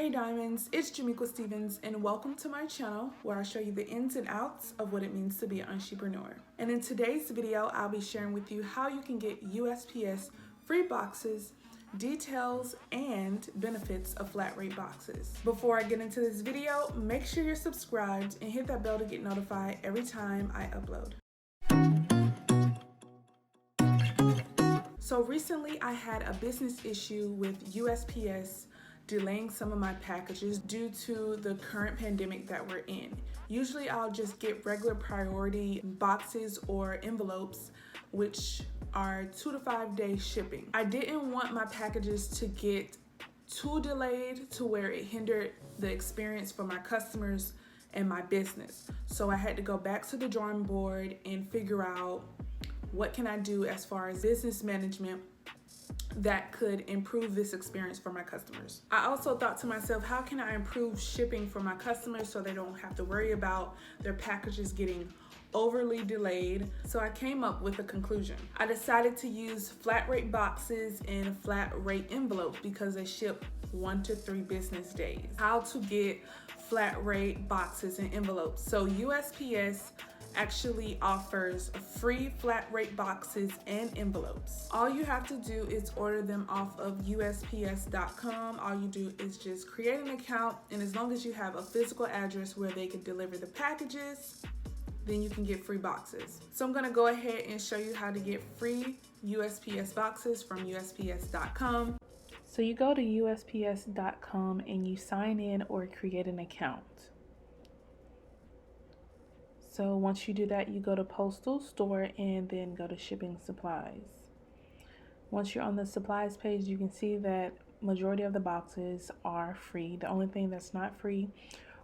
Hey Diamonds, it's Jamequa and welcome to my channel where I show you the ins and outs of what it means to be an entrepreneur. And in today's video, I'll be sharing with you how you can get USPS free boxes, details, and benefits of flat rate boxes. Before I get into this video, make sure you're subscribed and hit that bell to get notified every time I upload. So recently I had a business issue with USPS delaying some of my packages due to the current pandemic that we're in. Usually I'll just get regular priority boxes or envelopes, which are 2 to 5 day shipping. I didn't want my packages to get too delayed to where it hindered the experience for my customers and my business. So I had to go back to the drawing board and figure out what can I do as far as business management that could improve this experience for my customers. I also thought to myself, how can I improve shipping for my customers so they don't have to worry about their packages getting overly delayed? So I came up with a conclusion. I decided to use flat rate boxes and flat rate envelopes because they ship 1 to 3 business days. How to get flat rate boxes and envelopes. So USPS actually offers free flat rate boxes and envelopes. All you have to do is order them off of USPS.com. All you do is just create an account, and as long as you have a physical address where they can deliver the packages, then you can get free boxes. So I'm gonna go ahead and show you how to get free USPS boxes from USPS.com. So you go to USPS.com and you sign in or create an account. So once you do that, you go to Postal Store and then go to Shipping Supplies. Once you're on the supplies page, you can see that majority of the boxes are free. The only thing that's not free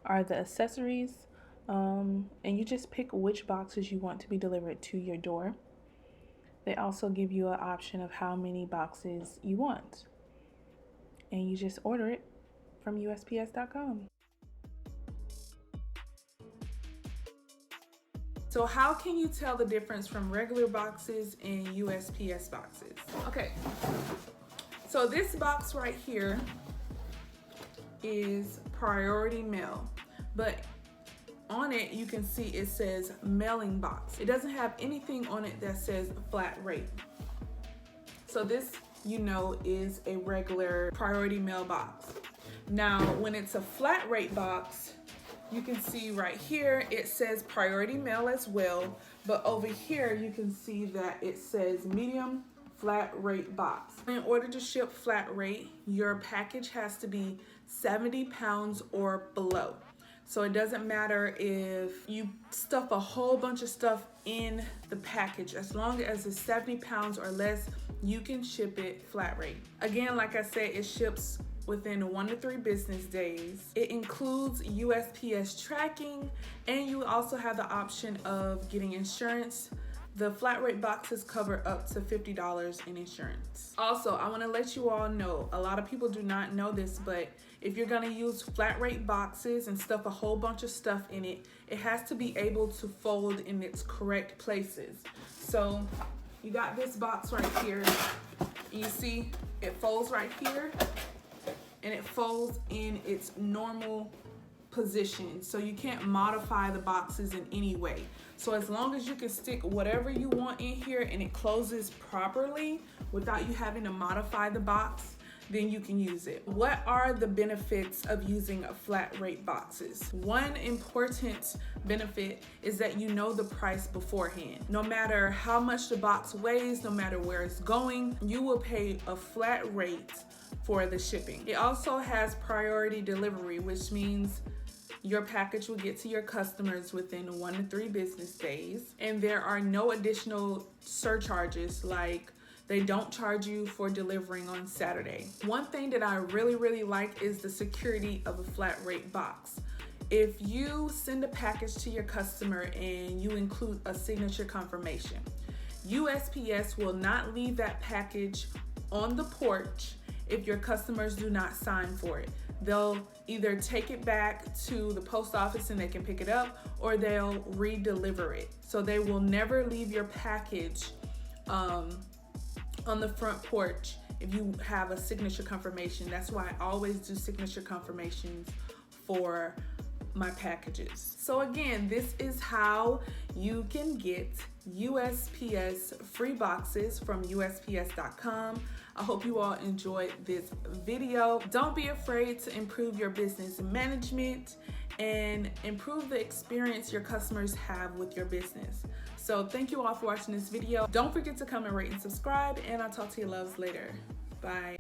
are the accessories, and you just pick which boxes you want to be delivered to your door. They also give you an option of how many boxes you want, and you just order it from USPS.com. So how can you tell the difference from regular boxes and USPS boxes? Okay, so this box right here is priority mail, but on it you can see it says mailing box. It doesn't have anything on it that says flat rate. So this, you know, is a regular priority mail box. Now, when it's a flat rate box, you can see right here, it says priority mail as well, but over here you can see that it says medium flat rate box. In order to ship flat rate, your package has to be 70 pounds or below. So it doesn't matter if you stuff a whole bunch of stuff in the package, as long as it's 70 pounds or less, you can ship it flat rate. Again, like I said, it ships within 1 to 3 business days. It includes USPS tracking, and you also have the option of getting insurance. The flat rate boxes cover up to $50 in insurance. Also, I want to let you all know, a lot of people do not know this, but if you're going to use flat rate boxes and stuff a whole bunch of stuff in it, it has to be able to fold in its correct places. So you got this box right here, and you see it folds right here, and it folds in its normal position, so you can't modify the boxes in any way. So as long as you can stick whatever you want in here and it closes properly without you having to modify the box, then you can use it. What are the benefits of using a flat rate boxes? One important benefit is that you know the price beforehand. No matter how much the box weighs, no matter where it's going, you will pay a flat rate for the shipping. It also has priority delivery, which means your package will get to your customers within 1 to 3 business days, and there are no additional surcharges, like they don't charge you for delivering on Saturday. One thing that I really like is the security of a flat rate box. If you send a package to your customer and you include a signature confirmation, USPS will not leave that package on the porch if your customers do not sign for it. They'll either take it back to the post office and they can pick it up, or they'll re-deliver it. So they will never leave your package on the front porch if you have a signature confirmation. That's why I always do signature confirmations for my packages. So again, this is how you can get USPS free boxes from USPS.com. I hope you all enjoyed this video. Don't be afraid to improve your business management and improve the experience your customers have with your business. So thank you all for watching this video. Don't forget to comment, rate, and subscribe, and I'll talk to you loves later. Bye.